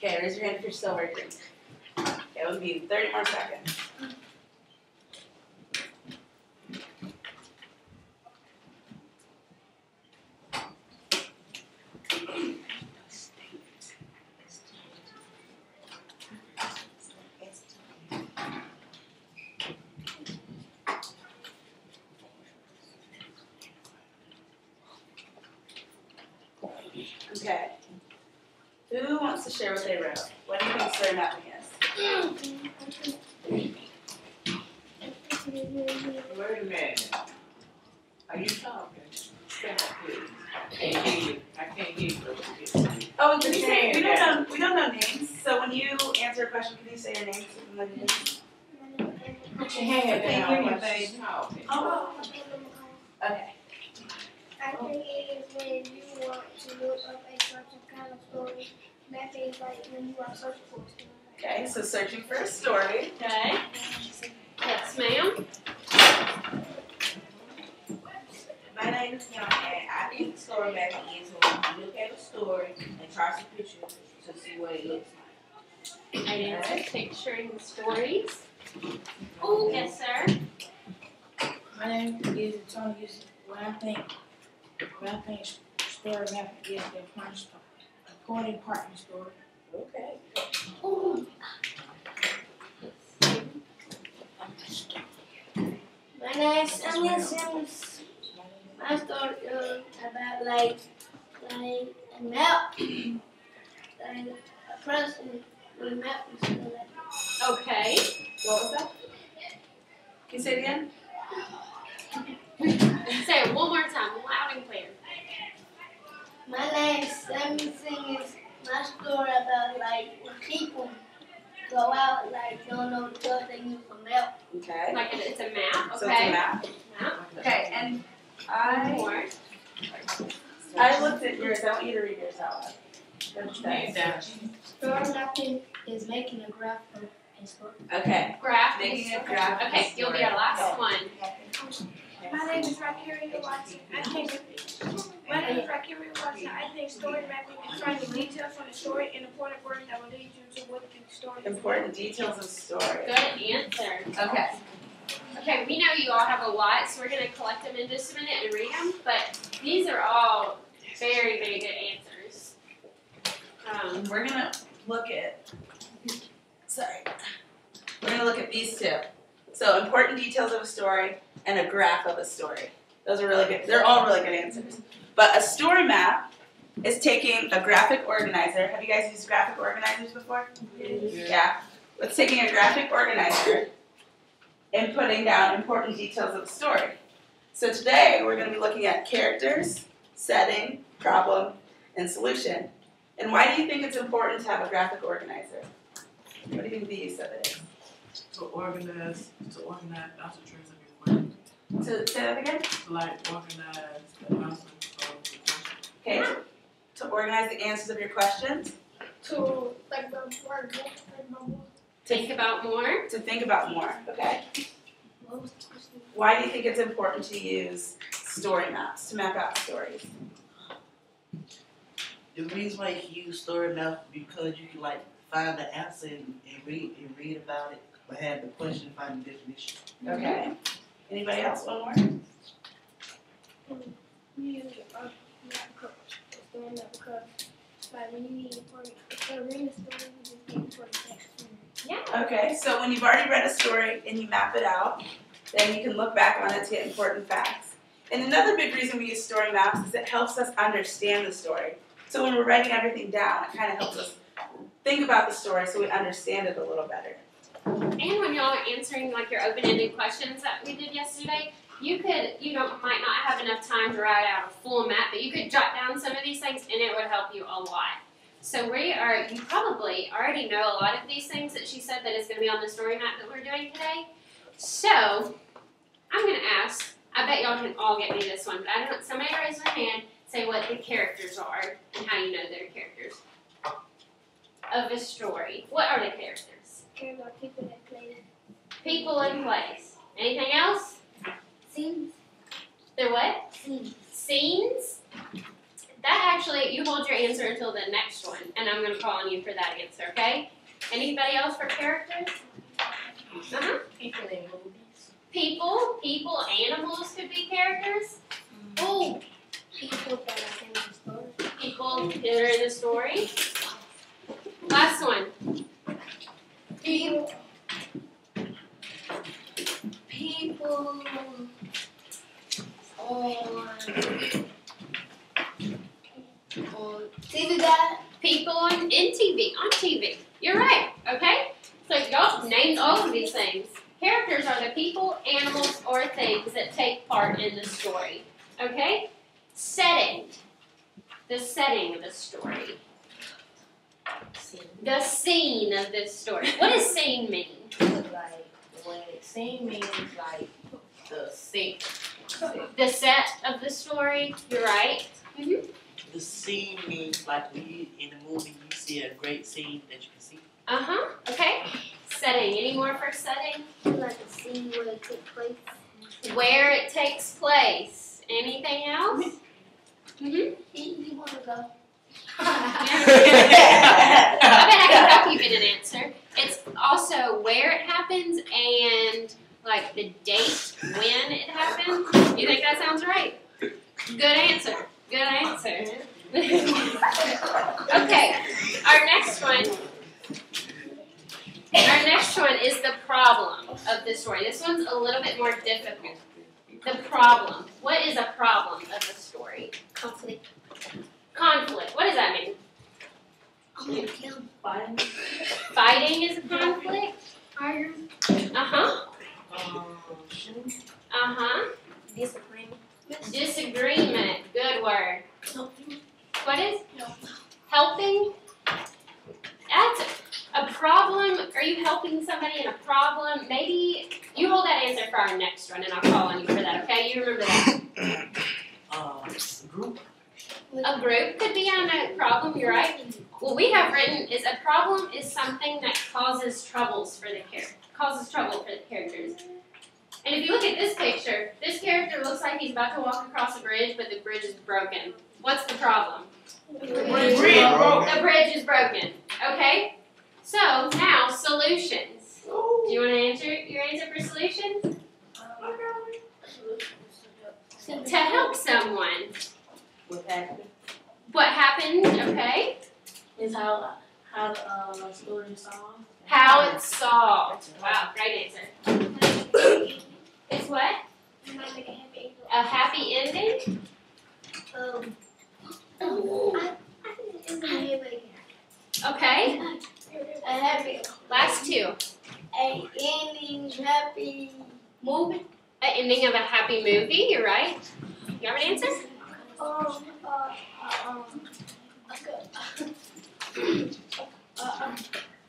Okay, raise your hand if you're still working. Okay, we'll give you 30 more seconds. Okay. Who wants to share what they wrote? What do you think story mapping is? Wait a minute. Are you talking? Stand up, please. I can't hear you. I can't hear you. Oh, can you say, we don't know names, so when you answer a question, can you say your name? Put your hand Okay, down you're when she's talking. Oh. Okay. I think it is when you want to look up a certain kind of story. Mapping is like when you are searching for a story. Okay, so searching for a story. Okay. Yes, ma'am. My name is Young, and I think story mapping is when you look at a story and try some pictures to see what it looks like. I answer picturing the stories. Oh, yes, sir. My name is Tony. What I think story mapping is the important part in the story. Okay. Ooh. My name is Anya Sims. My story is about like a map, like a person with a map and stuff like that. Okay. What was that? Can you say it again? Say it one more time, loud and clear. My name is Sammy Sings. My story about like when people go out like don't know the stuff they use a map. Okay. Like it's a map, okay? So it's a map. Map. Okay, and One more. I looked at yours. I want you to read yours out loud. Good Hand down. Story mapping is making a graph of a story. Okay. Graph. Making a graph. Okay, you'll be our last one. My name is Rakiri Watson. My name is Rakiri Watson. I think story mapping is finding details from the story and important words that will lead you to what the story is. Important details of story. Good answer. Okay. Okay, we know you all have a lot, so we're going to collect them in just a minute and read them, but these are all very, very good answers. We're gonna look at. Sorry. We're gonna look at these two. So important details of a story and a graph of a story. Those are really good. They're all really good answers. But a story map is taking a graphic organizer. Have you guys used graphic organizers before? Yeah. It's taking a graphic organizer and putting down important details of the story. So today we're going to be looking at characters, setting, problem, and solution. And why do you think it's important to have a graphic organizer? What do you think the use of it is? To organize concentrations of your question. To say that again? Like organize the answers of the question. Okay. To organize the answers of your questions. To like the word Think about more. To think about more. Okay. what was the question? Why do you think it's important to use story maps to map out stories? The reason why you use story maps because you can like find the answer and read about it, but have the question find the definition. Okay. Anybody else? One more? You use a map coach. Story map because like when you need important, instead of reading the story, you just need important text. Yeah. Okay, so when you've already read a story and you map it out, then you can look back on it to get important facts. And another big reason we use story maps is it helps us understand the story. So when we're writing everything down, it kind of helps us think about the story so we understand it a little better. And when y'all are answering like your open-ended questions that we did yesterday, you might not have enough time to write out a full map, but you could jot down some of these things and it would help you a lot. So you probably already know a lot of these things that she said that is going to be on the story map that we're doing today. So I'm going to ask, I bet y'all can all get me this one, but I don't want somebody to raise their hand, say what the characters are and how you know they're characters of a story. What are the characters? Care about people that play. People and place. Anything else? Scenes. They're what? Scenes. Scenes? That actually, you hold your answer until the next one, and I'm gonna call on you for that answer, okay? Anybody else for characters? Uh-huh. People in movies. People, animals could be characters. Oh, people that are in the story. People that are in the story. Last one. People on TV guy. People on TV. You're right, okay? So y'all named all of these things. Characters are the people, animals, or things that take part in the story. Okay? Setting. The setting of the story. The scene of this story. What does scene mean? Like, when scene means like the scene. The set of the story. You're right. Mm-hmm. The scene means like when you in a movie you see a great scene that you can see. Uh-huh. Okay. Setting. Any more for setting? Like a scene where it takes place. Where it takes place. Anything else? Mm-hmm. You want to go? I bet I can help you get an answer. It's also where it happens and like the date when it happened. You think that sounds right? Good answer. Good answer. Okay. Our next one is the problem of the story. This one's a little bit more difficult. The problem. What is a problem of the story? Conflict. Conflict. What does that mean? I'm gonna kill him. Fighting is a conflict. Iron. Uh-huh. Uh-huh. Disagreement. Disagreement. Good word. What is? Helping? That's a problem. Are you helping somebody in a problem? Maybe you hold that answer for our next one, and I'll call on you for that, okay? You remember that. Group. A group could be on a problem, you're right. What we have written is a problem is something that causes trouble for the characters. And if you look at this picture, this character looks like he's about to walk across a bridge, but the bridge is broken. What's the problem? The bridge is broken. Okay? So, now, solutions. Do you want to answer your answer for solutions? To help someone. What happened, okay? Is how the story is solved. How it's solved. Wow, great answer. It's what? A happy ending? Okay. A happy. Last two. A ending happy movie. An ending of a happy movie, you're right. You have an answer?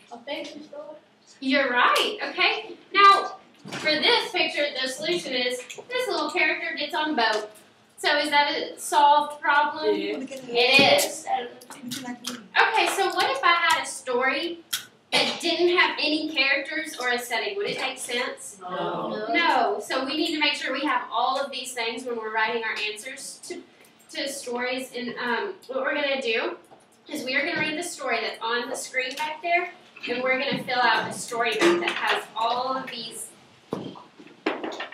A fancy story. You're right, okay. Now, for this picture, the solution is this little character gets on a boat. So is that a solved problem? Yeah. It is. Okay, so what if I had a story that didn't have any characters or a setting? Would it make sense? No. So we need to make sure we have all of these things when we're writing our answers to stories. And what we're going to do is we are going to read the story that's on the screen back there, and we're going to fill out a story map that has all of these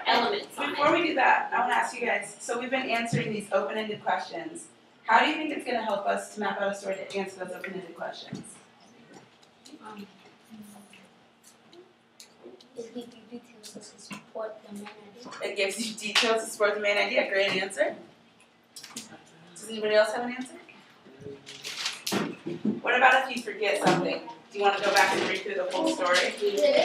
elements on Before it. we do that, I want to ask you guys, so we've been answering these open-ended questions. How do you think it's going to help us to map out a story to answer those open-ended questions? It gives you details to support the main idea. It gives you details to support the main idea. Great answer. Does anybody else have an answer? What about if you forget something? Do you want to go back and read through the whole story?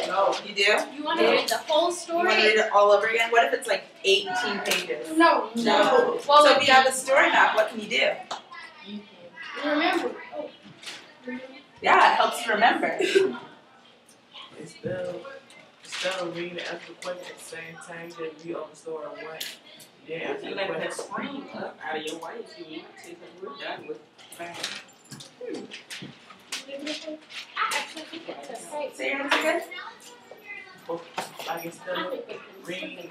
Oh, you do? You want to read the whole You story? want to read it all over again? What if it's like 18 pages? No. No. Well, So if you have a story map, what can you do? Remember. Yeah, it helps you remember. Instead of reading the answer question at the same time, just read all the story at once. Then answer You the let that question. spring up out of your way if you want to, because we're done with fast. I actually think it's a great. Say your answer again? Like instead of read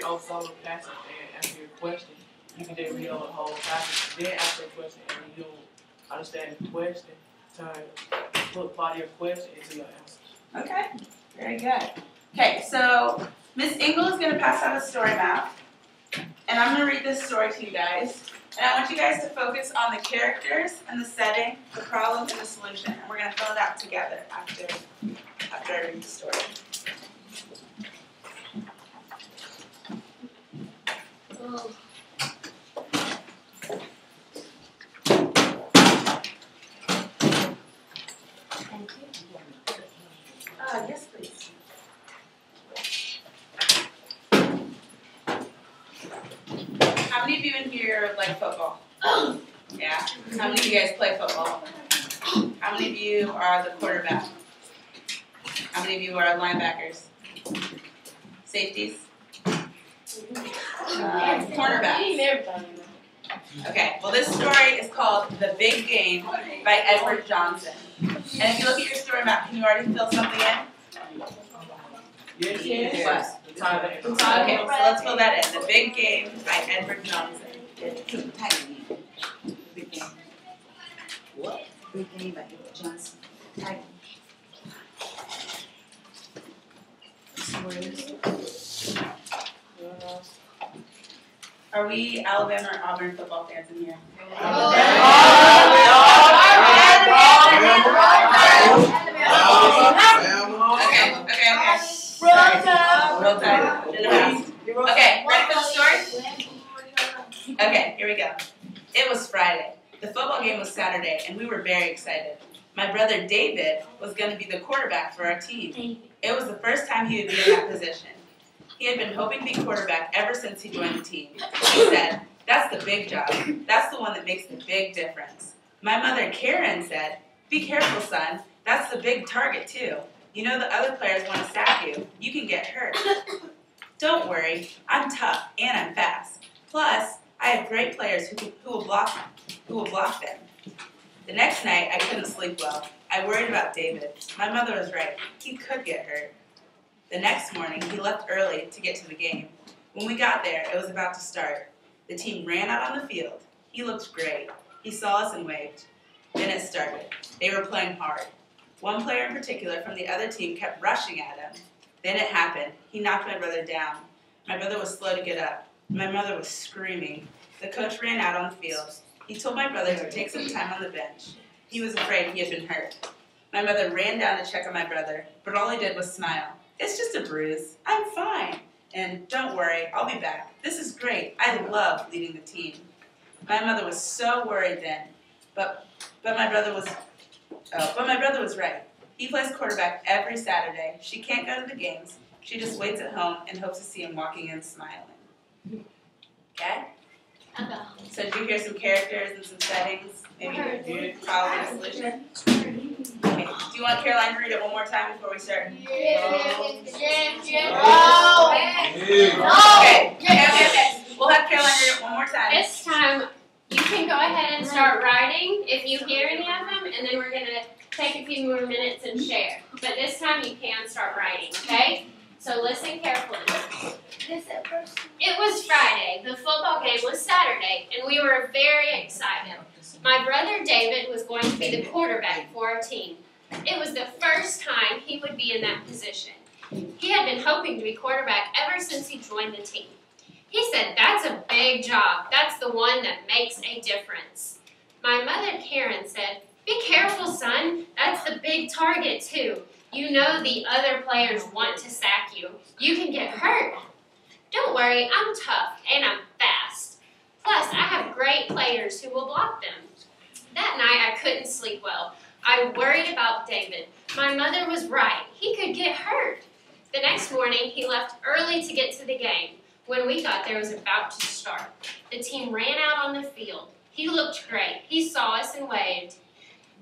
over some of the passage and answer your question, you can then read over the whole passage, then answer a question, and when you don't understand the question, put part of your question into your answer. Okay, very good. Okay, so Miss Engel is going to pass out a story map, and I'm going to read this story to you guys. And I want you guys to focus on the characters and the setting, the problem, and the solution. And we're going to fill it out together after I read the story. Oh. Thank you. Yes, please. How many of you in here like football? Yeah. How many of you guys play football? How many of you are the quarterback? How many of you are linebackers? Safeties? Cornerbacks. Okay, well this story is called The Big Game by Edward Johnson. And if you look at your story map, can you already fill something in? Yes. What? The title. Okay, so let's fill that in. The Big Game by Edward Johnson. Big game. What? Big game by Edward Johnson. Title. Are we Alabama or Auburn football fans in here? Okay. Roll Tide. Okay, ready for the story? Okay, here we go. It was Friday. The football game was Saturday, and we were very excited. My brother David was going to be the quarterback for our team. It was the first time he would be in that position. He had been hoping to be quarterback ever since he joined the team. He said, "That's the big job. That's the one that makes the big difference." My mother, Karen, said, "Be careful, son. That's the big target, too. You know the other players want to sack you. You can get hurt." "Don't worry. I'm tough and I'm fast. Plus, I have great players who will block them." The next night, I couldn't sleep well. I worried about David. My mother was right. He could get hurt. The next morning, he left early to get to the game. When we got there, it was about to start. The team ran out on the field. He looked great. He saw us and waved. Then it started. They were playing hard. One player in particular from the other team kept rushing at him. Then it happened. He knocked my brother down. My brother was slow to get up. My mother was screaming. The coach ran out on the field. He told my brother to take some time on the bench. He was afraid he had been hurt. My mother ran down to check on my brother, but all he did was smile. "It's just a bruise. I'm fine. And don't worry, I'll be back. This is great. I love leading the team." My mother was so worried then, but my brother was right. He plays quarterback every Saturday. She can't go to the games. She just waits at home and hopes to see him walking in smiling. Okay? So did you hear some characters and some settings? Maybe a problem and a solution? Okay. Do you want Caroline to read it one more time before we start? Okay. We'll have Caroline read it one more time. This time, you can go ahead and start writing if you hear any of them, and then we're going to take a few more minutes and share. But this time, you can start writing, okay? So listen carefully. It was Friday. The football game was Saturday, and we were very excited. My brother David was going to be the quarterback for our team. It was the first time he would be in that position. He had been hoping to be quarterback ever since he joined the team. He said, "That's a big job. That's the one that makes a difference." My mother, Karen, said, "Be careful, son. That's the big target, too. You know the other players want to sack you. You can get hurt." "Don't worry, I'm tough and I'm fast. Plus, I have great players who will block them." That night, I couldn't sleep well. I worried about David. My mother was right. He could get hurt. The next morning, he left early to get to the game. When we got there, it was about to start. The team ran out on the field. He looked great. He saw us and waved.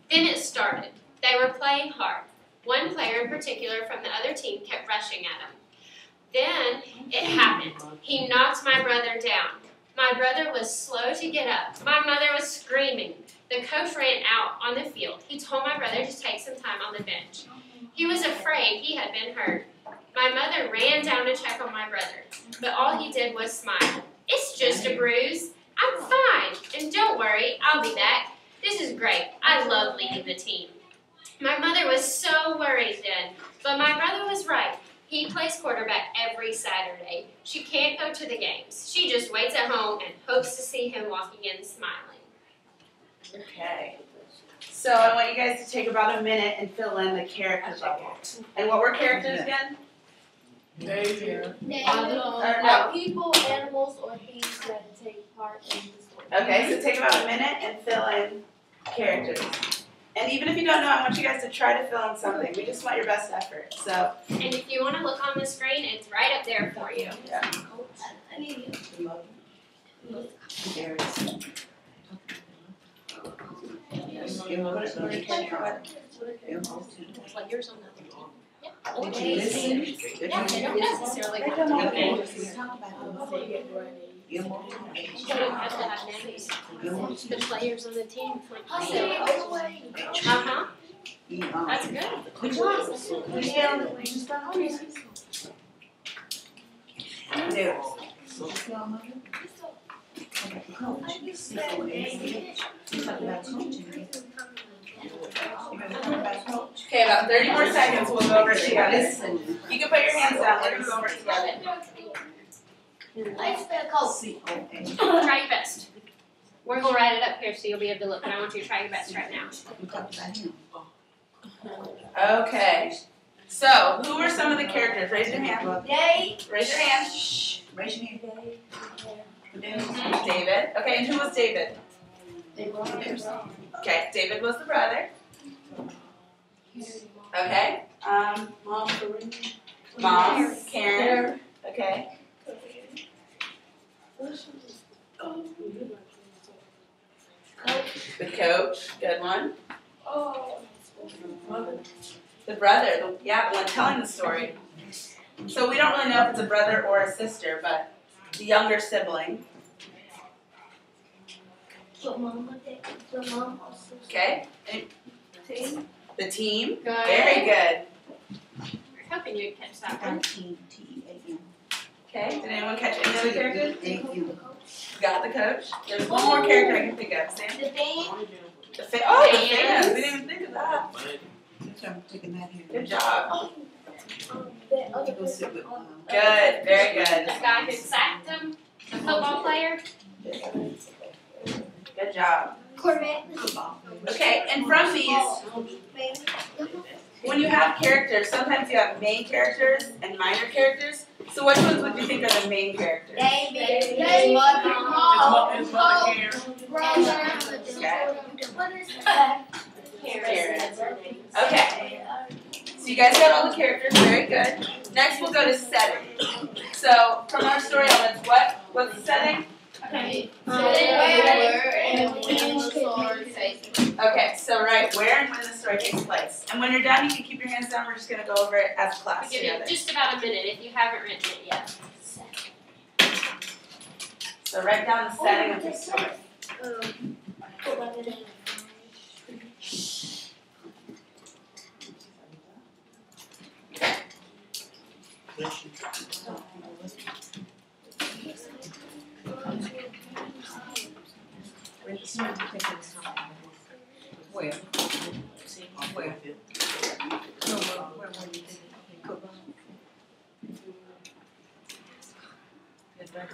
Then it started. They were playing hard. One player in particular from the other team kept rushing at him. Then it happened. He knocked my brother down. My brother was slow to get up. My mother was screaming. The coach ran out on the field. He told my brother to take some time on the bench. He was afraid he had been hurt. My mother ran down to check on my brother, but all he did was smile. "It's just a bruise. I'm fine, and don't worry, I'll be back. This is great. I love leading the team. My mother was so worried then, but my brother was right. He plays quarterback every Saturday. She can't go to the games. She just waits at home and hopes to see him walking in smiling. Okay. So I want you guys to take about a minute and fill in the character bubble. And what were characters again? David. Or no. People, animals, or things that take part in the story. Okay, so take about a minute and fill in characters. And even if you don't know, I want you guys to try to fill in something. We just want your best effort. So, And if you want to look on the screen, it's right up there for you. yeah. I need you. Like yours on that. Did you listen? Yeah, they don't necessarily have to be names. You don't have to have names. The players on the team. Uh-huh. That's good. Good job. There. Okay, about 30 more seconds. We'll go over it together. You can put your hands down. We're going to go over it together. I spell coat. Try your best. We're going to write it up here so you'll be able to look, but I want you to try your best right now. Okay. So, who are some of the characters? Raise your hand. Dave. Raise your hand. Raise your hand. David. Okay, and who was David? Okay, David was the brother. Okay. Mom, Karen. Okay. The coach. Good one. The brother. The one telling the story. So we don't really know if it's a brother or a sister, but the younger sibling. Okay. And the team. Good. Very good. We're hoping you'd catch that one. Okay. Did anyone catch any other characters? Got the coach. There's one more character I can think of. Sam? The band. The fans. We didn't even think of that. Good job. Good. Very good. The guy who sacked him, the football player. Good job. Corvette. Okay, and from these, when you have characters, sometimes you have main characters and minor characters. So which ones would you think are the main characters? David. His mother Karen. Okay, so you guys got all the characters, very good. Next we'll go to setting. So from our story elements, what's the setting? Okay, so right where and when the story takes place. And when you're done, you can keep your hands down. We're just going to go over it as a class I'll give you together. just about a minute if you haven't written it yet. So write down the setting of the story. Where? Where? No, where were you?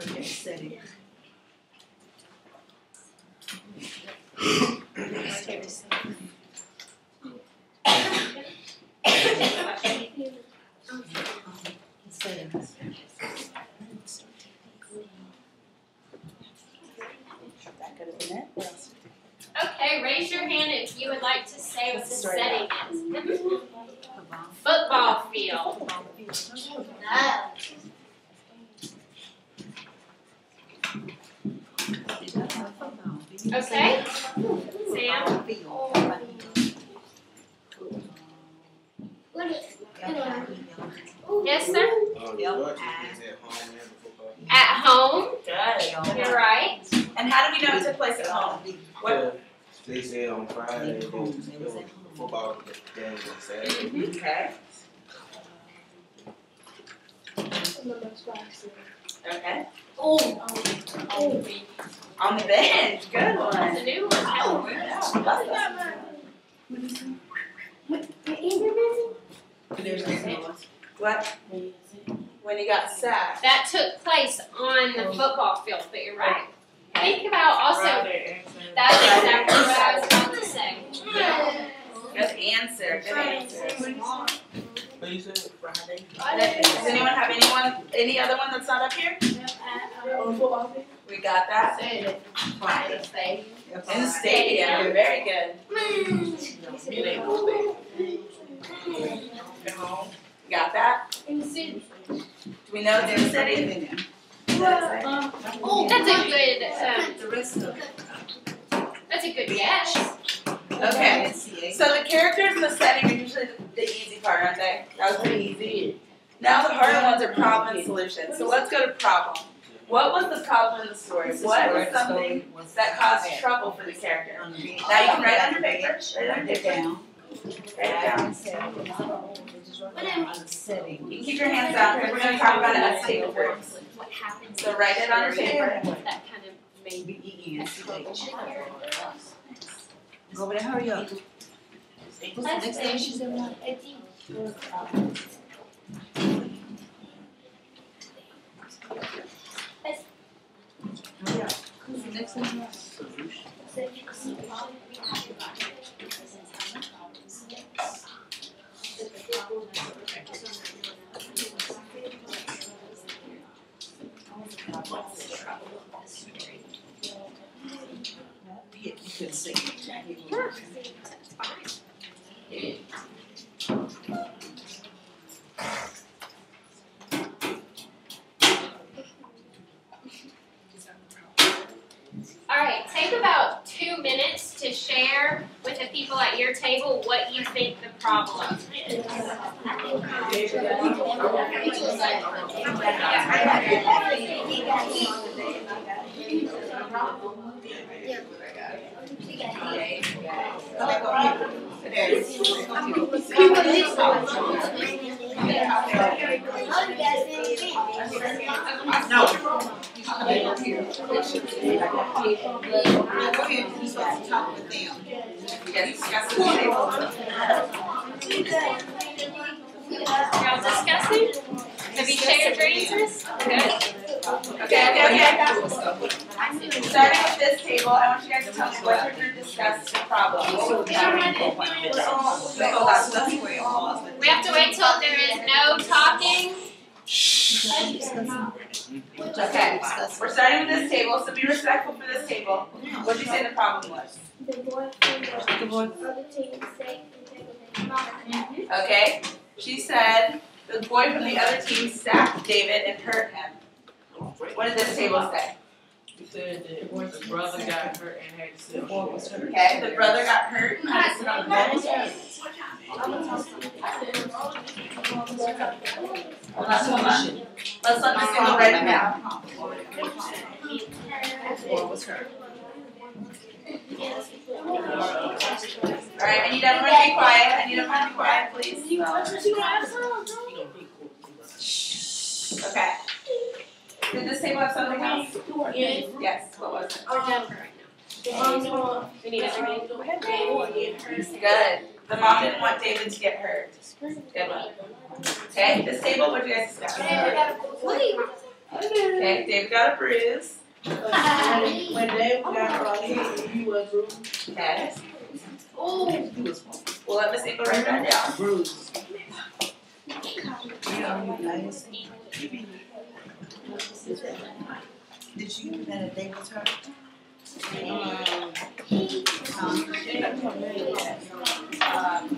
Okay, setting. That could have been it. What else? Okay, raise your hand if you would like to say what the setting is. Football field. Okay. Sam? Yes, sir? At home? Good. You're right. And how do we know it took place at home? What? They said on Friday, it was football game on Saturday. Okay. Okay. Oh. On the bench. Good one. That's a new one. What? When he got sacked. That took place on the football field, but you're right. Think about also, that's exactly what I was about to say. Good answer. Good answer. What you said? Friday. Does anyone have any other one that's not up here? We got that. Friday. In the stadium. Very good. Got that? In the city. Do we know it's in the city? Oh, That's a good guess. Okay. So the characters in the setting are usually the easy part, aren't they? That was pretty easy. Now the harder ones are problem and solution. So let's go to problem. What was the problem in the story? What was something that caused trouble for the character? Now you can write on your paper. Write it on your paper. Write it down. You can keep your hands down because we're going to talk about it as table words. What happens? So write it on your paper. That kind of made me Go over there, hurry up. Next day she's in one. Next one. You can sing it. Alright, take about 2 minutes to share with the people at your table what you think the problem is. Y'all discussing? Have you shared your answers? Good. Okay. Starting with this table, I want you guys to tell me what you're going to discuss the problem. What would that be? We have to wait till there is no talking. Okay, we're starting with this table, so be respectful for this table. What did you say the problem was? The boy from the other team sacked David. Okay, she said the boy from the other team sacked David and hurt him. What did this table say? You said that the brother got hurt and had to sit on the bench. Okay, the brother got hurt and had to sit on the bench. Hold on. Let's let Miss Single write it down. Alright, I need everyone to be quiet. Please. Okay. Did this table have something else? Yes. What was it? We need everybody. Good. The mom didn't want David to get hurt. Good one. Okay, this table, what did you guys discuss? Okay, David got a bruise. When David got hit, he was bruised. Okay. We'll let Miss April write that down. Bruised. Did you know that David was hurt?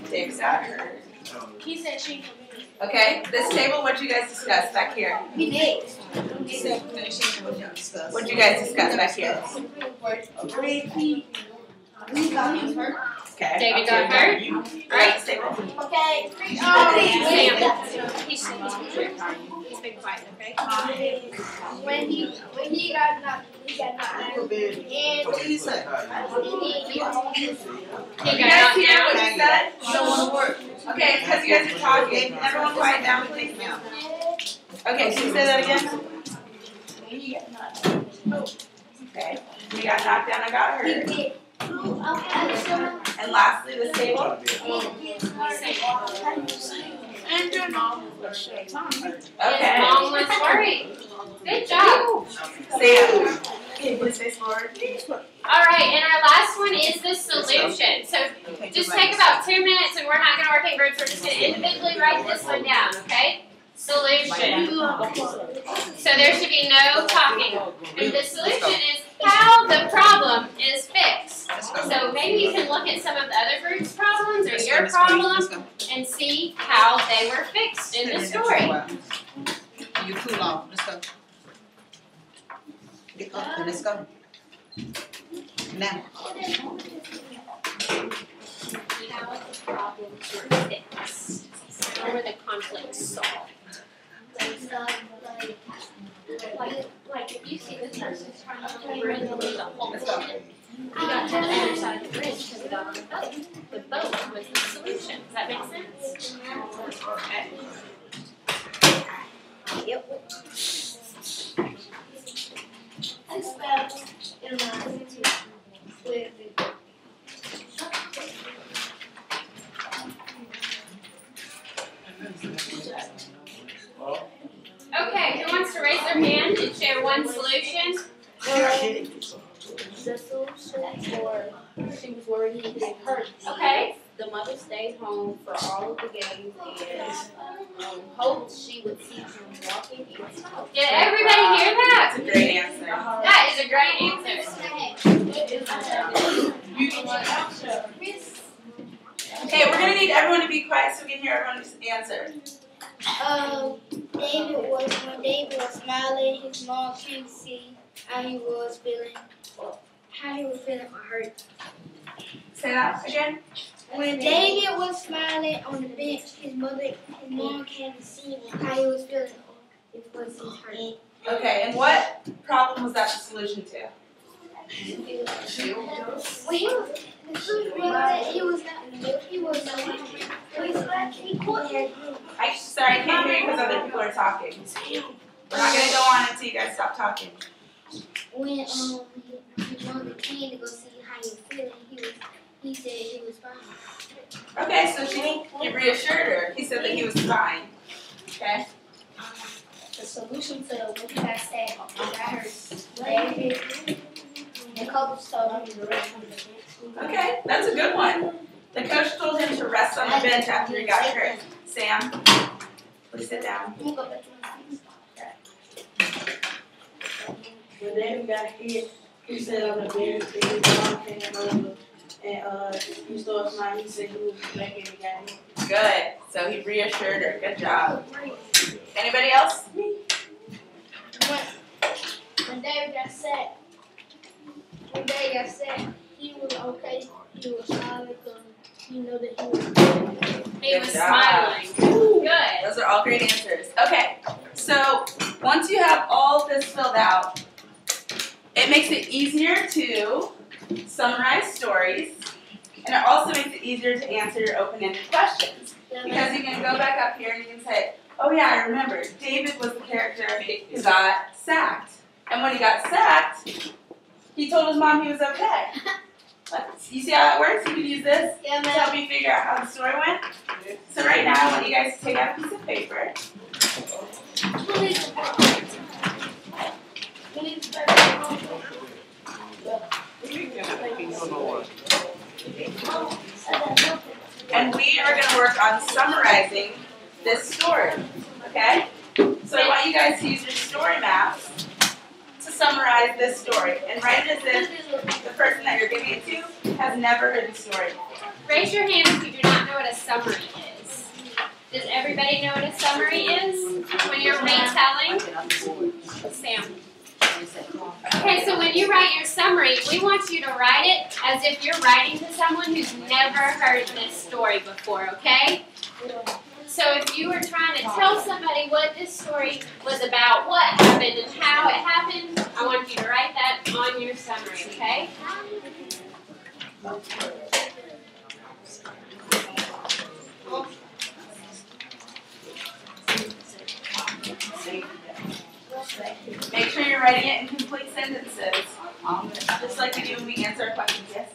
David got hurt. He said she. Okay, this table, what did you guys discuss back here? We did. What did you guys discuss back here? Okay. David got hurt. Alright, this table. Okay. He's been quiet, okay? When he got knocked, he got knocked. What did he say? He You got guys knocked hear down. what he said? You don't want to work. Okay, because you guys are talking. Everyone quiet down and take them out. Okay, can you say that again? You got knocked down. Okay. You got knocked down and got hurt. And lastly, this table. And your mom. His Okay. mom was worried. Good job. Sam. Can you please face forward? All right, and our last one is the solution. So just take about 2 minutes, and we're not going to work in groups. We're just going to individually write this one down, okay? Solution. So there should be no talking. And the solution is how the problem is fixed. So maybe you can look at some of the other group's problems or your problem and see how they were fixed in the story. You cool off. Let's go. Get up and let's go. Now. How the problems were fixed. How were the conflicts solved? Like if you see this person's trying to bring the whole building, you got to the other side of the bridge because it got on the boat. The boat was the solution. Does that make sense? Yep. I spelled in my with Okay, who wants to raise their hand and share one solution? The solution for she was worried he would get hurt. Okay. The mother stayed home for all of the games and hoped she would see him walking into the house. Did everybody hear that? That's a great answer. That is a great answer. Okay, we're gonna need everyone to be quiet so we can hear everyone's answer. when David was smiling, his mom couldn't see how he was feeling or hurt. Say that again. When David was smiling on the bench, his mom couldn't see how he was feeling or if was he hurt. Okay, and what problem was that the solution to? Well, he Sorry, I can't hear you because other people are talking. We're not gonna go on until you guys stop talking. When his mother came to go see how he was feeling, he said he was fine. Okay, so he reassured her. He said that he was fine. Okay. The solution to what you guys said, I heard David, the coach told him to rest on the bench. Okay, that's a good one. The coach told him to rest on the bench after he got hurt. Sam, please sit down. I'm gonna go back to my seat. When David got hit, he sat on the bench and his mom came over and he started smiling. He said he was back in the game. Good. So he reassured her. Good job. Anybody else? When David got set, he was okay. He was smiling because he knew that he was good. He Good was job. smiling. Good. Those are all great answers. Okay, so once you have all this filled out, it makes it easier to summarize stories, and it also makes it easier to answer your open-ended questions. Because you can go back up here and you can say, oh yeah, I remember, David was the character who got sacked. And when he got sacked, he told his mom he was okay. You see how that works? You can use this to help you figure out how the story went. So right now, I want you guys to take out a piece of paper. And we are going to work on summarizing this story, okay? So I want you guys to use your story maps to summarize this story. And write it as if the person that you're giving it to has never heard the story. Raise your hand if you do not know what a summary is. Does everybody know what a summary is when you're retelling? Sam. Okay, so when you write your summary, we want you to write it as if you're writing to someone who's never heard this story before, okay? So if you were trying to tell somebody what this story was about, what happened and how it happened, I want you to write that on your summary, okay? Make sure you're answer our questions, yes?